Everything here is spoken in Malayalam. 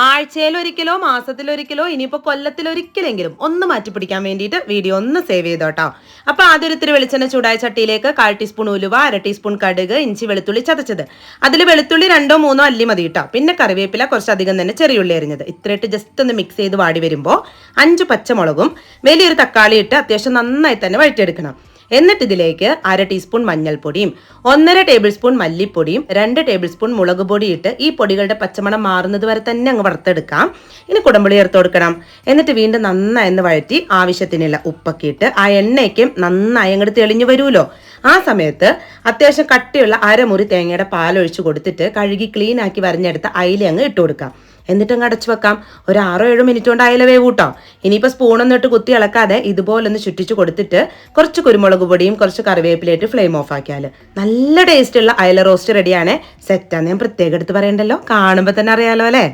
ആഴ്ചയിലൊരിക്കലോ മാസത്തിലൊരിക്കലോ ഇനിയിപ്പോൾ കൊല്ലത്തിലൊരിക്കലെങ്കിലും ഒന്ന് മാറ്റിപ്പിടിക്കാൻ വേണ്ടിയിട്ട് വീഡിയോ ഒന്ന് സേവ് ചെയ്തോട്ടോ. അപ്പോൾ ആദ്യം ഇത്തിരി വെളിച്ചെണ്ണ ചൂടായ ചട്ടിയിലേക്ക് 1/4 ടീസ്പൂൺ ഉലുവ, 1/2 ടീസ്പൂൺ കടുക്, ഇഞ്ചി വെളുത്തുള്ളി ചതച്ചത്, അതിൽ വെളുത്തുള്ളി 2-3 അല്ലി മതി കേട്ടോ. പിന്നെ കറിവേപ്പില കുറച്ചധികം തന്നെ ചെറിയുള്ളി അരിഞ്ഞത്. ഇത്രയിട്ട് ജസ്റ്റ് ഒന്ന് മിക്സ് ചെയ്ത് വാടി വരുമ്പോൾ 5 പച്ചമുളകും വലിയൊരു തക്കാളി ഇട്ട് അത്യാവശ്യം നന്നായി തന്നെ വഴറ്റിയെടുക്കണം. എന്നിട്ട് ഇതിലേക്ക് 1/2 ടീസ്പൂൺ മഞ്ഞൾപ്പൊടിയും 1.5 ടേബിൾ സ്പൂൺ മല്ലിപ്പൊടിയും 2 ടേബിൾ സ്പൂൺ മുളക് പൊടി ഇട്ട് ഈ പൊടികളുടെ പച്ചമണം മാറുന്നത് വരെ തന്നെ അങ്ങ് വറുത്തെടുക്കാം. ഇനി കുടംപുളി ചേർത്ത് കൊടുക്കണം. എന്നിട്ട് വീണ്ടും നന്നായി ഒന്ന് വഴറ്റി ആവശ്യത്തിനുള്ള ഉപ്പൊക്കെ ഇട്ട് ആ എണ്ണയ്ക്കും നന്നായി അങ്ങോട്ട് തെളിഞ്ഞു വരുമല്ലോ. ആ സമയത്ത് അത്യാവശ്യം കട്ടിയുള്ള 1/2 മുറി തേങ്ങയുടെ പാലൊഴിച്ച് കൊടുത്തിട്ട് കഴുകി ക്ലീൻ ആക്കി വരഞ്ഞെടുത്ത അയില അങ്ങ് ഇട്ട് കൊടുക്കാം. എന്നിട്ട് അങ്ങ് അടച്ചു വെക്കാം. ഒരു 6-7 മിനിറ്റ് കൊണ്ട് അയില വേവൂട്ടോ. ഇനിയിപ്പോൾ സ്പൂണൊന്നും ഇട്ട് കുത്തി ഇളക്കാതെ ഇതുപോലൊന്ന് ചുറ്റിച്ച് കൊടുത്തിട്ട് കുറച്ച് കുരുമുളക് പൊടിയും കുറച്ച് കറിവേപ്പിലയിട്ട് ഫ്ലെയിം ഓഫ് ആക്കിയാൽ നല്ല ടേസ്റ്റുള്ള അയില റോസ്റ്റ് റെഡിയാണ്. സെറ്റാന്ന് ഞാൻ പ്രത്യേകം എടുത്ത് പറയണ്ടല്ലോ, കാണുമ്പോൾ തന്നെ അറിയാലോ അല്ലേ.